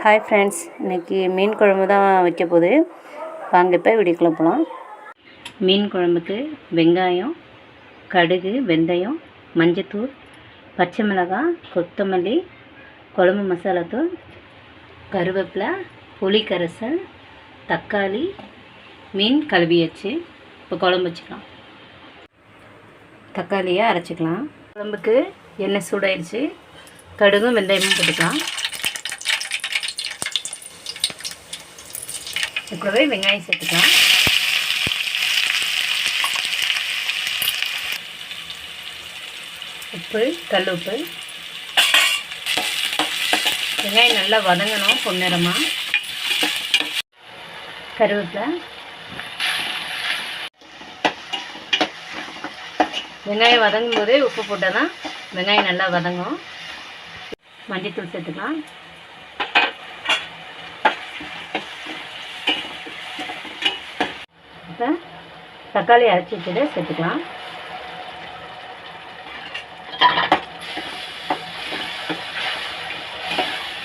Hi friends, இன்றைக்கி மீன் குழம்பு தான் வைக்க போகுது. வாங்க இப்போ வீடியோக்குள்ளே போகலாம். மீன் குழம்புக்கு வெங்காயம், கடுகு, வெந்தயம், மஞ்சத்தூள், பச்சை மிளகாய், கொத்தமல்லி, குழம்பு மசாலாத்தூள், கருவேப்பிலை, புளி கரைசல், தக்காளி, மீன் கழுவியாச்சு. இப்போ குழம்பு வச்சுக்கலாம். தக்காளியை அரைச்சிக்கலாம். குழம்புக்கு எண்ணெய் சூடாயிடுச்சு. கடுகும் வெந்தயமும் போட்டுக்கலாம். இப்போவே வெங்காயம் சேர்த்துக்கலாம். உப்பு, கல் உப்பு. வெங்காயம் நல்லா வதங்கணும் பொன்னிறமாக. கருவேப்பிலை. வெங்காயம் வதங்கும் போதே உப்பு போட்டால் தான் வெங்காயம் நல்லா வதங்கும். மஞ்சத்தூள் சேர்த்துக்கலாம். இப்போ தக்காளி அரைச்சி வச்சதை சேர்த்துக்கலாம்.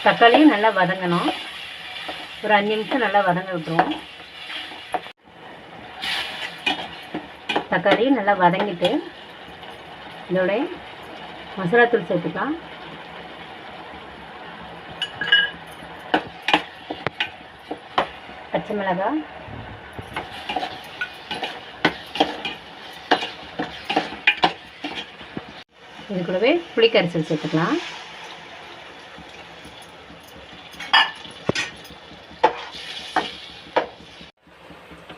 தக்காளியும் நல்லா வதங்கணும். ஒரு 5 நிமிஷம் நல்லா வதங்க விட்டுருவோம். தக்காளி நல்லா வதங்கிட்டு இதோட மசாலாத்தூள் சேர்த்துக்கலாம். பச்சை மிளகாய், இது கூடவே புளி கரைசல் சேர்த்துக்கலாம்.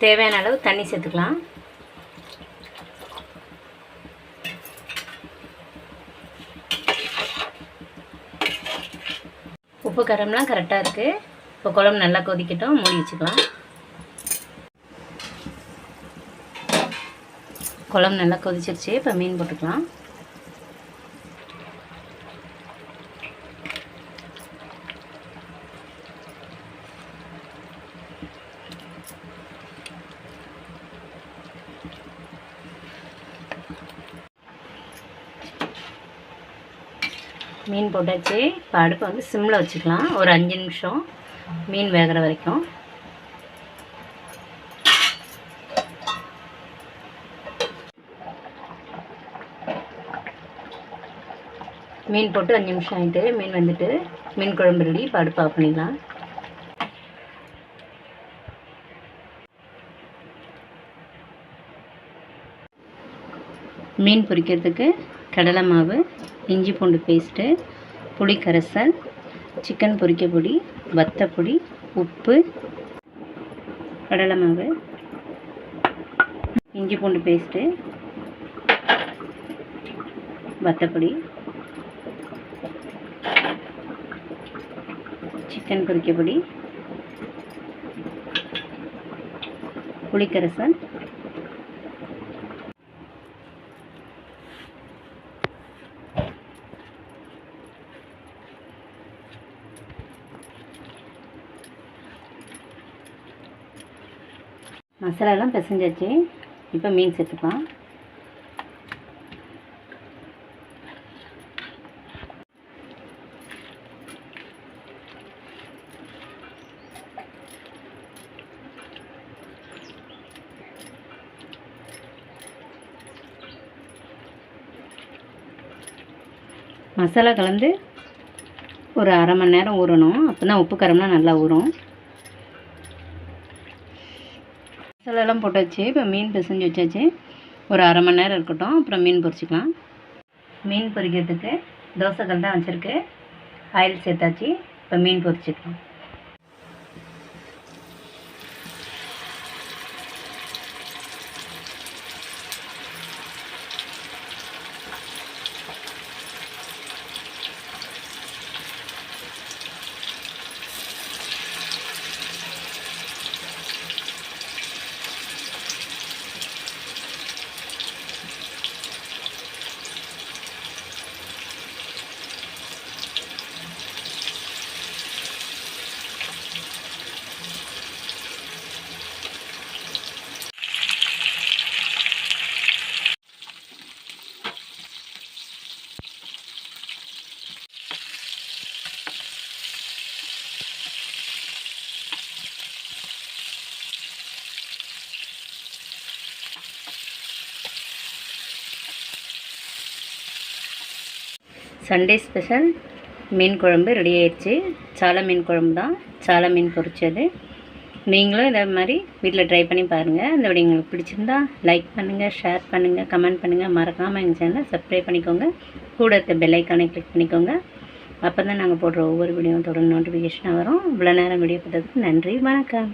தேவையான அளவு தண்ணி சேர்த்துக்கலாம். உப்பு காரம்லாம் கரெக்டாக இருக்குது. இப்போ குழம்பு நல்லா கொதிக்கட்டும், மூடி வச்சுக்கலாம். குழம்பு நல்லா கொதிச்சிருச்சு. இப்போ மீன் போட்டுக்கலாம். மீன் போட்டாச்சு. இப்போ அடுப்பை வந்து சிம்மில் வச்சுக்கலாம். ஒரு 5 நிமிஷம் மீன் வேகிற வரைக்கும். மீன் போட்டு 5 நிமிஷம் ஆகிட்டு மீன் வந்துட்டு மீன் குழம்பு ரெடி. இப்போ அடுப்பு ஆஃப் பண்ணிடலாம். மீன் பொரிக்கிறதுக்கு கடலை மாவு, இஞ்சி பூண்டு பேஸ்ட்டு, புளி கரைசல், சிக்கன் பொரிக்க பொடி, வத்தப்பொடி, உப்பு, கடலை மாவு, இஞ்சி பூண்டு பேஸ்ட்டு, வத்தப்பொடி, சிக்கன் பொரிக்க பொடி, புளி கரைசல், மசாலாலாம் பிசைஞ்சாச்சு. இப்போ மீன் சேர்த்துக்கலாம். மசாலா கலந்து ஒரு 1/2 மணி நேரம் ஊறணும். அப்போ தான் உப்பு காரம்லாம் நல்லா ஊறும். மசாலாலாம் போட்டாச்சு. இப்போ மீன் பிசைஞ்சு வச்சாச்சு. ஒரு 1/2 மணி நேரம் இருக்கட்டும். அப்புறம் மீன் பொரிச்சிக்கலாம். மீன் பொரிக்கிறதுக்கு தோசைக்கல் தான் வச்சுருக்கு. ஆயில் சேர்த்தாச்சு. இப்போ மீன் பொரிச்சிக்கலாம். சண்டே ஸ்பெஷல் மீன் குழம்பு ரெடி ஆயிடுச்சு. சால மீன் குழம்பு தான், சால மீன் பொரிச்சது. நீங்களும் இதே மாதிரி வீட்டில் ட்ரை பண்ணி பாருங்கள். இந்த வீடியோ உங்களுக்கு பிடிச்சிருந்தா லைக் பண்ணுங்கள், ஷேர் பண்ணுங்கள், கமெண்ட் பண்ணுங்கள். மறக்காமல் எங்கள் சேனலை சப்ஸ்கிரைப் பண்ணிக்கோங்க. கூட இருக்க பெல் ஐக்கானை கிளிக் பண்ணிக்கோங்க. அப்போ தான் நாங்கள் போடுற ஒவ்வொரு வீடியோவும் தொடர்ந்து நோட்டிஃபிகேஷனாக வரும். இவ்வளோ நேரம் வீடியோ பார்த்ததுக்கு நன்றி, வணக்கம்.